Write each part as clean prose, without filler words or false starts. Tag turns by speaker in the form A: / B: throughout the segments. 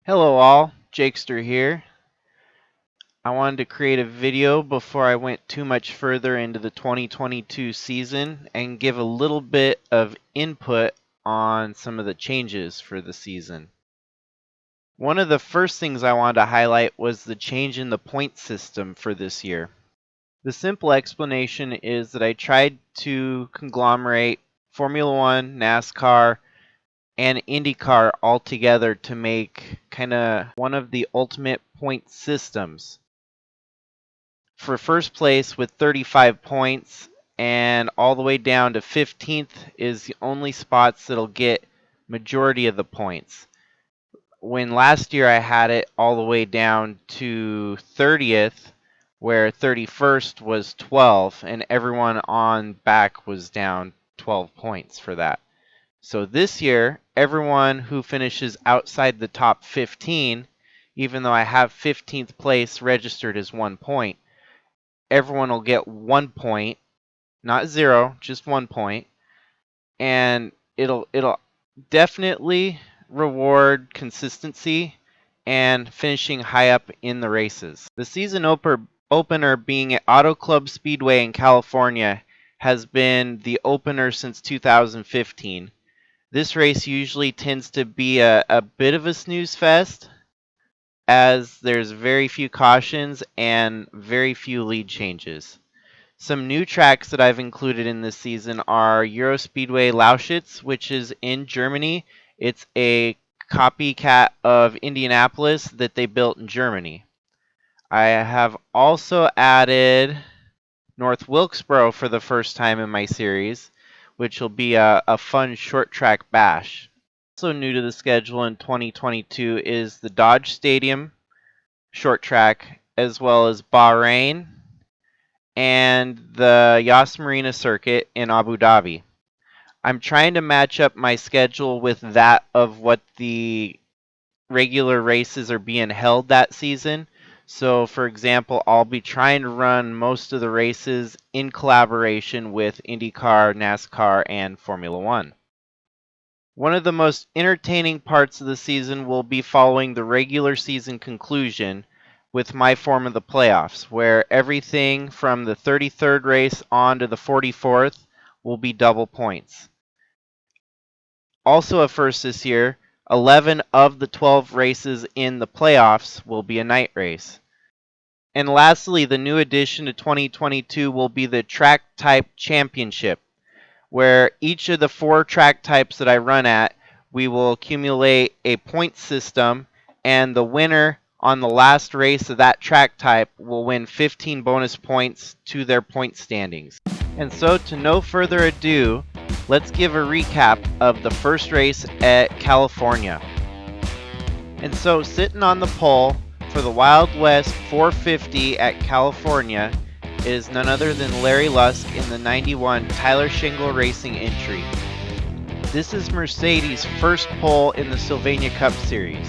A: Hello all, Jakester here. I wanted to create a video before I went too much further into the 2022 season and give a little bit of input on some of the changes for the season. One of the first things I wanted to highlight was the change in the point system for this year. The simple explanation is that I tried to conglomerate Formula One, NASCAR, and IndyCar all together to make kind of one of the ultimate point systems. For first place with 35 points and all the way down to 15th is the only spots that'll get majority of the points. When last year I had it all the way down to 30th, where 31st was 12, and everyone on back was down 12 points for that. So this year, everyone who finishes outside the top 15, even though I have 15th place registered as 1 point, everyone will get 1 point, not 0, just 1 point, and it'll definitely reward consistency and finishing high up in the races. The season opener being at Auto Club Speedway in California has been the opener since 2015. This race usually tends to be a bit of a snooze fest, as there's very few cautions and very few lead changes. Some new tracks that I've included in this season are Eurospeedway Lausitz, which is in Germany. It's a copycat of Indianapolis that they built in Germany. I have also added North Wilkesboro for the first time in my series, which will be a fun short track bash. Also new to the schedule in 2022 is the Dodge Stadium short track, as well as Bahrain and the Yas Marina circuit in Abu Dhabi. I'm trying to match up my schedule with that of what the regular races are being held that season. So, for example, I'll be trying to run most of the races in collaboration with IndyCar, NASCAR, and Formula One. One of the most entertaining parts of the season will be following the regular season conclusion with my form of the playoffs, where everything from the 33rd race on to the 44th will be double points. Also a first this year, 11 of the 12 races in the playoffs will be a night race. And lastly, the new addition to 2022 will be the Track Type Championship, where each of the 4 track types that I run at, we will accumulate a point system, and the winner on the last race of that track type will win 15 bonus points to their point standings. And so, to no further ado, let's give a recap of the first race at California. And so, sitting on the pole for the Wild West 450 at California is none other than Larry Lusk in the 91 Tyler Shingle Racing entry. This is Mercedes' first pole in the Sylvania Cup Series.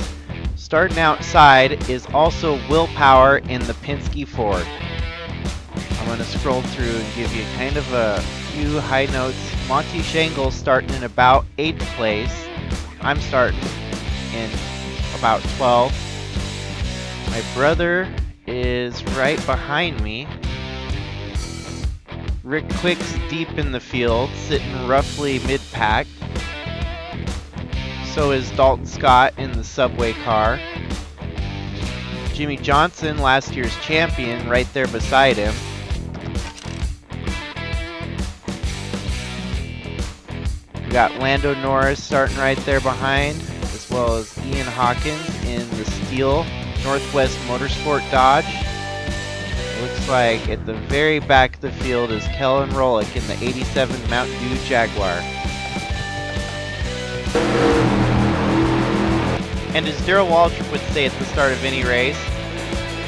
A: Starting outside is also Will Power in the Penske Ford. I'm going to scroll through and give you kind of a few high notes. Monty Shingle starting in about 8th place. I'm starting in about 12th. My brother is right behind me. Rick Quick's deep in the field, sitting roughly mid-pack. So is Dalton Scott in the Subway car. Jimmy Johnson, last year's champion, right there beside him. We got Lando Norris starting right there behind, as well as Ian Hawkins in the steel Northwest Motorsport Dodge. Looks like at the very back of the field is Kellen Rolick in the 87 Mountain Dew Jaguar. And as Darrell Waltrip would say at the start of any race,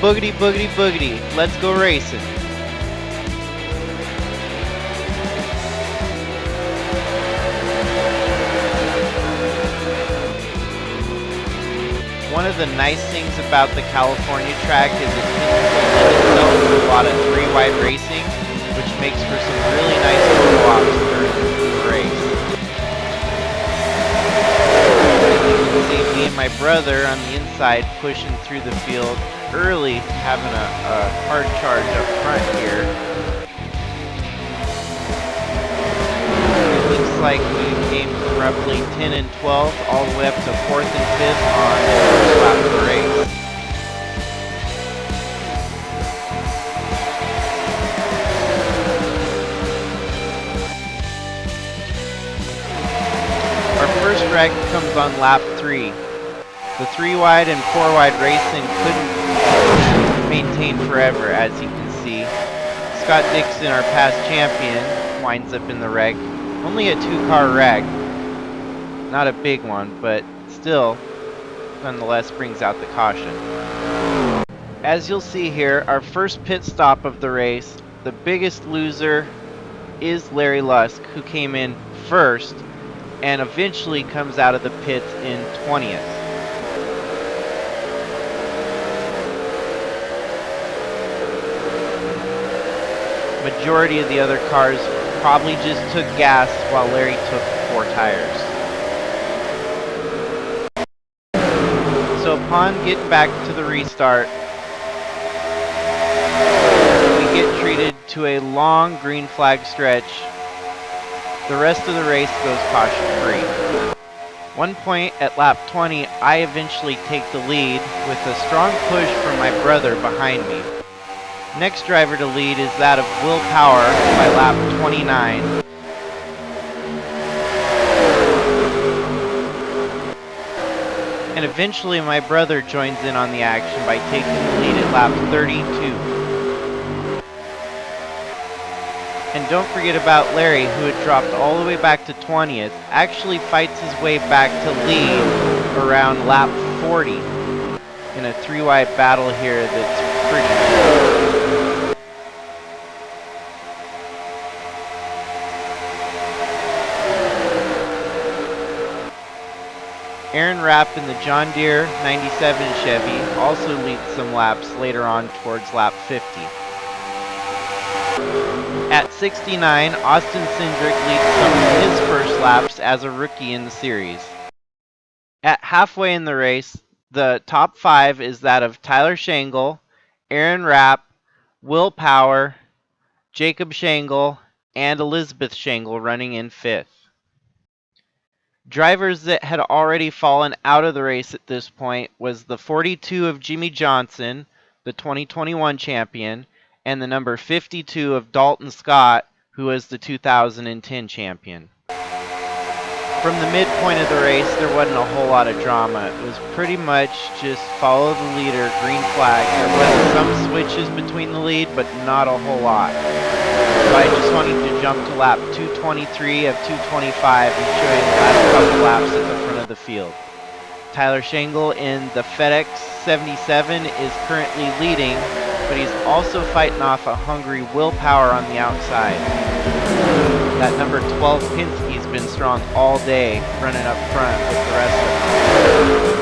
A: boogity, boogity, boogity, let's go racing. One of the nice things about the California track is it tends to lend itself to a lot of 3-wide racing, which makes for some really nice photo ops during the race. see me and my brother on the inside pushing through the field early, having a hard charge up front here. It looks like we came from roughly 10 and 12 all the way up to 4th and 5th on the first lap of the race. Our first wreck comes on lap 3. The 3 wide and 4 wide racing couldn't maintain forever, as you can see. Scott Dixon, our past champion, winds up in the wreck. Only a 2-car wreck. Not a big one, but still, nonetheless, brings out the caution. As you'll see here, our first pit stop of the race, the biggest loser is Larry Lusk, who came in first and eventually comes out of the pits in 20th. Majority of the other cars probably just took gas while Larry took 4 tires. So upon getting back to the restart, we get treated to a long green flag stretch. The rest of the race goes caution-free. One point at lap 20, I eventually take the lead with a strong push from my brother behind me. Next driver to lead is that of Will Power by lap 29. And eventually my brother joins in on the action by taking the lead at lap 32. And don't forget about Larry, who had dropped all the way back to 20th, actually fights his way back to lead around lap 40 in a 3-wide battle here that's pretty good. Aaron Rapp in the John Deere 97 Chevy also leads some laps later on towards lap 50. At 69, Austin Cindric leads some of his first laps as a rookie in the series. At halfway in the race, the top 5 is that of Tyler Shangle, Aaron Rapp, Will Power, Jacob Shangle, and Elizabeth Shangle running in 5th. Drivers that had already fallen out of the race at this point was the 42 of Jimmy Johnson, the 2021 champion, and the number 52 of Dalton Scott, who was the 2010 champion. From the midpoint of the race, there wasn't a whole lot of drama. It was pretty much just follow the leader, green flag. There was some switches between the lead, but not a whole lot. So I just wanted to jump to lap 223 of 225 and show you the last couple laps at the front of the field. Tyler Shangle in the FedEx 77 is currently leading, but he's also fighting off a hungry Will Power on the outside. That number 12 Pinsky's been strong all day, running up front with the rest of them.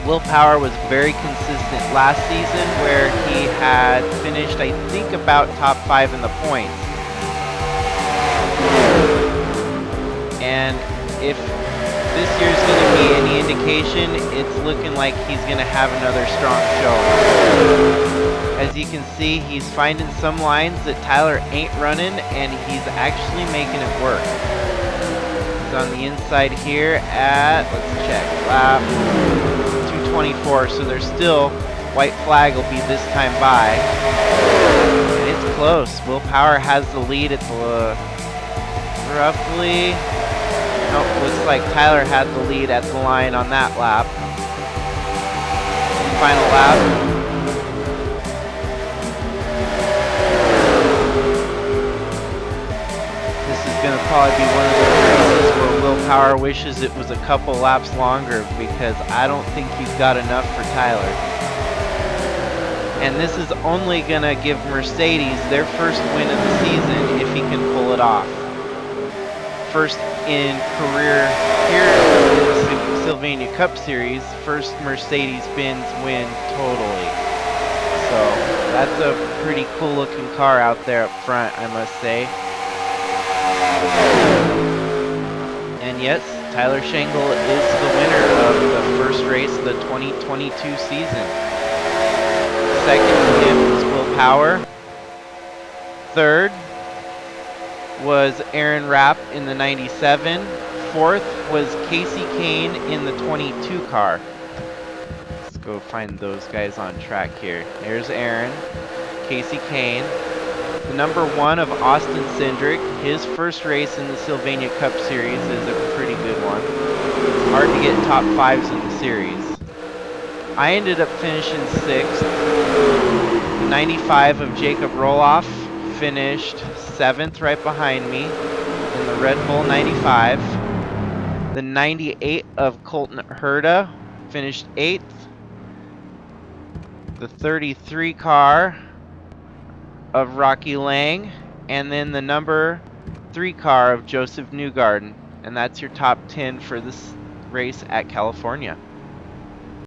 A: Will Power was very consistent last season, where he had finished, I think, about top 5 in the points. And if this year's going to be any indication, it's looking like he's going to have another strong show. As you can see, he's finding some lines that Tyler ain't running, and he's actually making it work. He's on the inside here at, let's check, lap 224, so there's still, white flag will be this time by. And it's close. Will Power has the lead at the roughly, nope, looks like Tyler had the lead at the line on that lap. Final lap. Going to probably be one of those races where Will Power wishes it was a couple laps longer, because I don't think he's got enough for Tyler. And this is only going to give Mercedes their first win of the season if he can pull it off. First in career here in the Sylvania Cup Series, first Mercedes-Benz win totally. So that's a pretty cool looking car out there up front, I must say. And yes, Tyler Schengle is the winner of the first race of the 2022 season. Second to him was Will Power. Third was Aaron Rapp in the 97. Fourth was Casey Kane in the 22 car. Let's go find those guys on track here. There's Aaron, Casey Kane. The number 1 of Austin Cindric. His first race in the Sylvania Cup Series is a pretty good one. Hard to get top 5s in the series. I ended up finishing 6th. The 95 of Jacob Roloff finished 7th right behind me in the Red Bull 95. The 98 of Colton Herta finished 8th. The 33 car of Rocky Lang, and then the number 3 car of Joseph Newgarden. And that's your top 10 for this race at California.